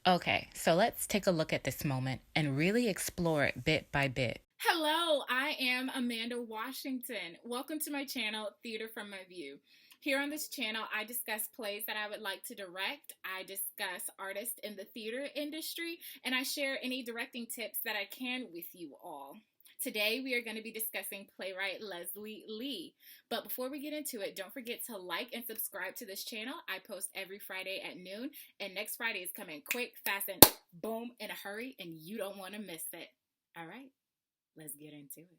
Okay, so let's take a look at this moment and really explore it bit by bit. Hello, I am Amanda Washington. Welcome to my channel, Theater from My View. Here on this channel, I discuss plays that I would like to direct, I discuss artists in the theater industry, and I share any directing tips that I can with you all. Today, we are going to be discussing playwright Leslie Lee. But before we get into it, don't forget to like and subscribe to this channel. I post every Friday at noon, and next Friday is coming quick, fast, and boom, in a hurry, and you don't want to miss it. All right. Let's get into it.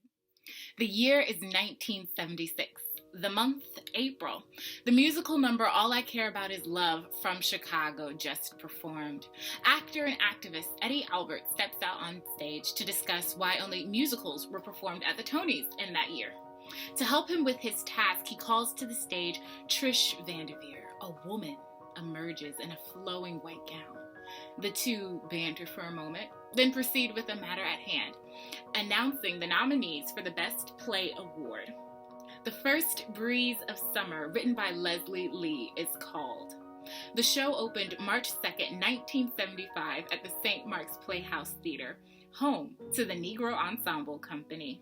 The year is 1976. The month, April. The musical number All I Care About Is Love from Chicago just performed. Actor and activist Eddie Albert steps out on stage to discuss why only musicals were performed at the Tonys in that year. To help him with his task, he calls to the stage Trish Vanderveer. A woman emerges in a flowing white gown. The two banter for a moment, then proceed with the matter at hand, announcing the nominees for the Best Play Award. The First Breeze of Summer, written by Leslie Lee, is called. The show opened March 2nd, 1975 at the St. Mark's Playhouse Theater, home to the Negro Ensemble Company.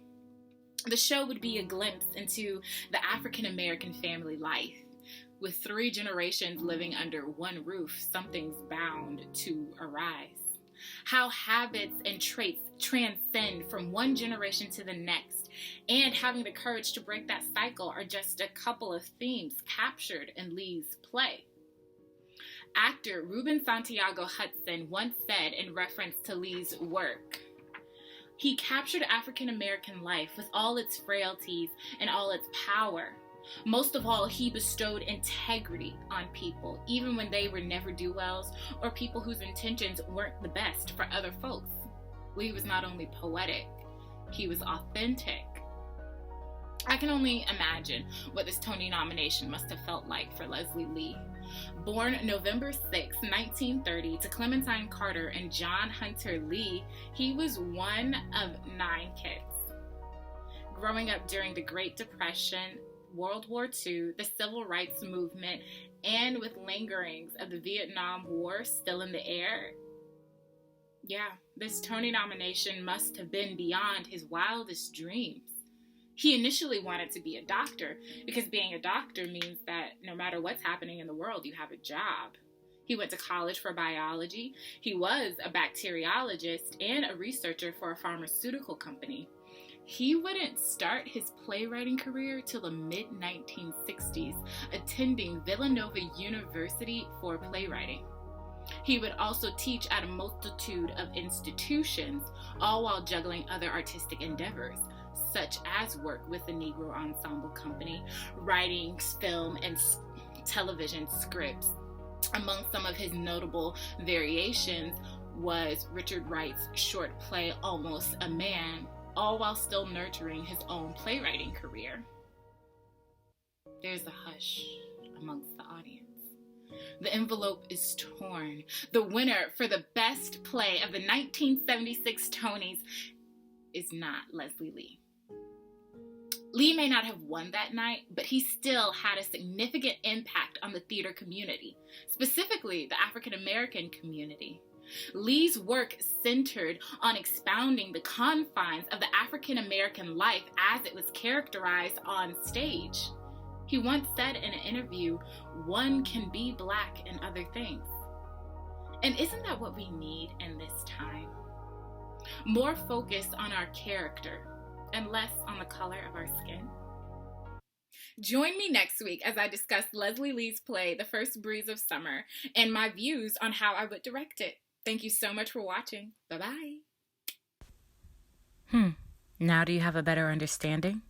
The show would be a glimpse into the African American family life. With 3 generations living under one roof, something's bound to arise. How habits and traits transcend from one generation to the next, and having the courage to break that cycle are just a couple of themes captured in Lee's play. Actor Ruben Santiago Hudson once said in reference to Lee's work, he captured African American life with all its frailties and all its power. Most of all, he bestowed integrity on people, even when they were never-do-wells or people whose intentions weren't the best for other folks. Lee was not only poetic, he was authentic. I can only imagine what this Tony nomination must have felt like for Leslie Lee. Born November 6, 1930 to Clementine Carter and John Hunter Lee, he was one of 9 kids. Growing up during the Great Depression, World War II, the Civil Rights Movement, and with lingerings of the Vietnam War still in the air, this Tony nomination must have been beyond his wildest dreams. He initially wanted to be a doctor because being a doctor means that no matter what's happening in the world, you have a job. He went to college for biology. He was a bacteriologist and a researcher for a pharmaceutical company. He wouldn't start his playwriting career till the mid-1960s, attending Villanova University for playwriting. He would also teach at a multitude of institutions, all while juggling other artistic endeavors, such as work with the Negro Ensemble Company, writing film and television scripts. Among some of his notable variations was Richard Wright's short play, Almost a Man, all while still nurturing his own playwriting career. There's a hush amongst the audience. The envelope is torn. The winner for the best play of the 1976 Tonys is not Leslie Lee. Lee may not have won that night, but he still had a significant impact on the theater community, specifically the African American community. Lee's work centered on expounding the confines of the African American life as it was characterized on stage. He once said in an interview, "One can be black in other things." And isn't that what we need in this time? More focus on our character and less on the color of our skin. Join me next week as I discuss Leslie Lee's play, The First Breeze of Summer, and my views on how I would direct it. Thank you so much for watching. Bye-bye. Now do you have a better understanding?